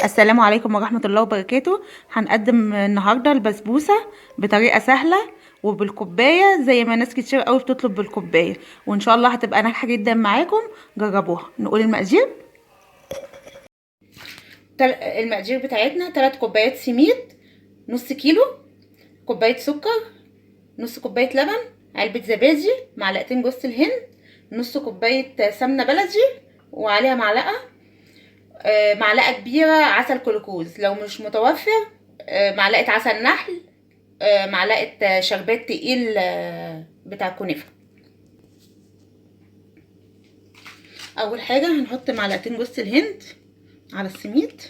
السلام عليكم ورحمة الله وبركاته. هنقدم النهاردة البسبوسة بطريقة سهلة وبالكوباية زي ما ناس كتير قوي بتطلب بالكوباية، وان شاء الله هتبقى ناجحة جدا معاكم. جربوها. نقول المقادير. المقادير بتاعتنا 3 كوبايات سميد، نص كيلو، كوباية سكر، نص كوباية لبن، علبة زبادي، معلقتين جوز الهند، نص كوباية سمنة بلدي وعليها معلقة كبيرة عسل كلوكوز، لو مش متوفر معلقة عسل نحل، معلقة شربات تقيل بتاع الكنافة. اول حاجة هنحط معلقتين جوز الهند على السميد،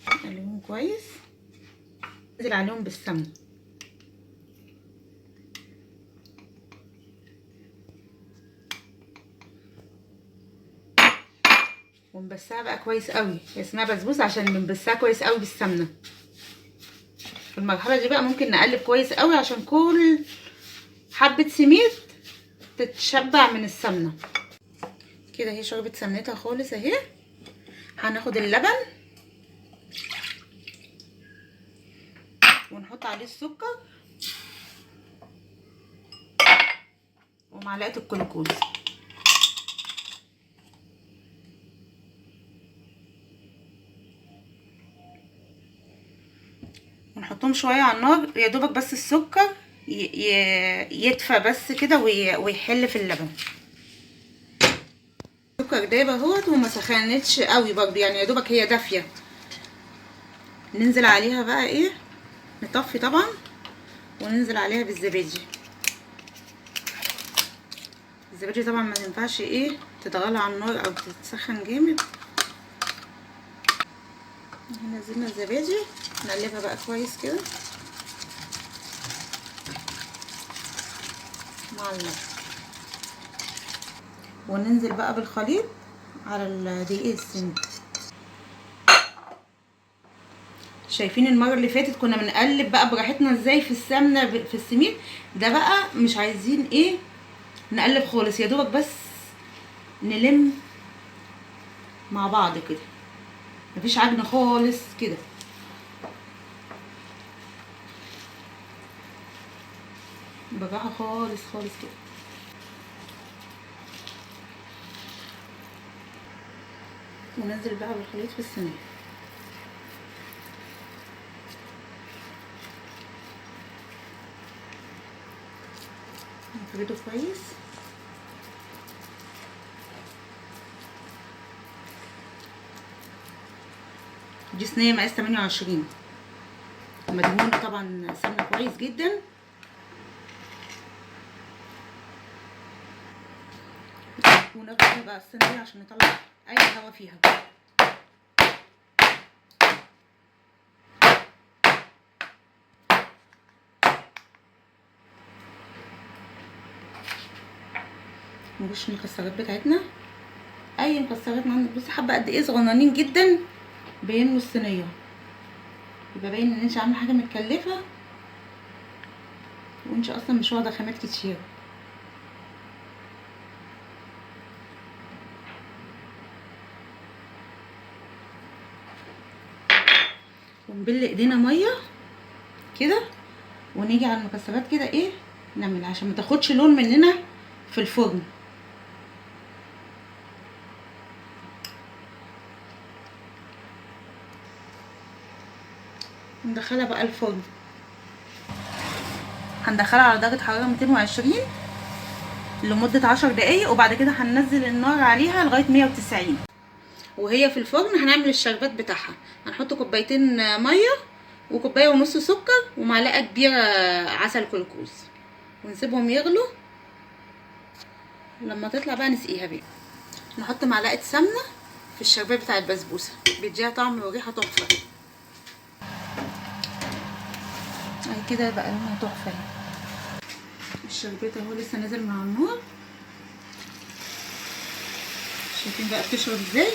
نقلبهم كويس، ننزل عليهم بالسمنة، ونبسها بقى كويس قوي. اسمها بسبوسه عشان بنبسها كويس قوي بالسمنه. في المرحله دي بقى ممكن نقلب كويس قوي عشان كل حبه سميد تتشبع من السمنه. كده اهي شربت سمنتها خالص اهي. هناخد اللبن ونحط عليه السكر ومعلقه الجلوكوز، ونحطهم شويه على النار يا دوبك بس السكر يدفى بس كده ويحل في اللبن. السكر دايب اهوت وما سخنتش قوي برضه، يعني يا دوبك هي دافيه. ننزل عليها بقى ايه، نطفي طبعا وننزل عليها بالزبادي. الزبادي طبعا ما ينفعش ايه تتغلى على النار او تتسخن جامد. نزلنا الزبادي، نقلبها بقى كويس كده مع اللبن، وننزل بقى بالخليط على الدقيق السميد. شايفين المره اللي فاتت كنا بنقلب بقى براحتنا ازاي في السمنه في السميد ده؟ بقى مش عايزين ايه نقلب خالص، يا دوبك بس نلم مع بعض كده، مفيش عجن خالص كده. بالراحه خالص خالص كده. وننزل بقى بالخليط في الصينيه. نفرده كويس. دي صينيه مقاس 28، مدهونه طبعا سمنه كويس جدا. ونغطي بقى الصينيه عشان نطلع اي هوا فيها. نرش المكسرات بتاعتنا، اي مكسرات عندك. بصي حبه قد ايه صغننين جدا بيملوا الصينيه، يبقى باين ان انت عامله حاجه متكلفه وانت اصلا مش واخده خامات كتير. ونبل ايدينا ميه كده، ونيجي على المكسرات كده ايه نعمل عشان ما تاخدش لون مننا في الفرن. ندخلها بقى الفرن، هندخلها على درجه حراره 220 لمده 10 دقايق، وبعد كده هننزل النار عليها لغايه 190. وهي في الفرن هنعمل الشربات بتاعها. هنحط كوبايتين ميه وكوبايه ونص سكر ومعلقه كبيره عسل كلوكوز، ونسيبهم يغلوا. لما تطلع بقى نسقيها بيه. نحط معلقه سمنه في الشربات بتاع البسبوسه، بيديها طعم وريحه تحفه. اهي كده بقى لونها تحفه. الشربات اهو لسه نازل مع النار، شايفين بقى بتشرب ازاي؟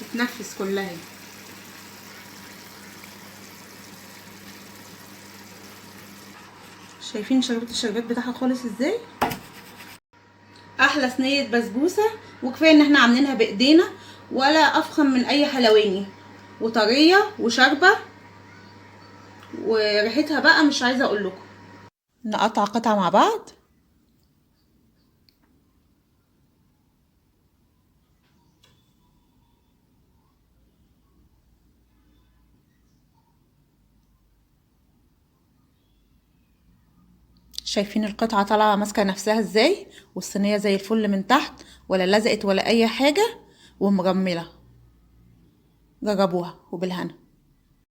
تتنفس كلها. شايفين شربت الشربات بتاعها خالص ازاي؟ احلى صينيه بسبوسه، وكفايه ان احنا عاملينها بايدينا ولا افخم من اي حلواني، وطريه وشاربه، وريحتها بقى مش عايزه اقول لكم. نقطع قطعه مع بعض. شايفين القطعه طالعه ماسكه نفسها ازاي، والصينيه زي الفل من تحت، ولا لزقت ولا اي حاجه، ومرمله. جربوها وبالهنا.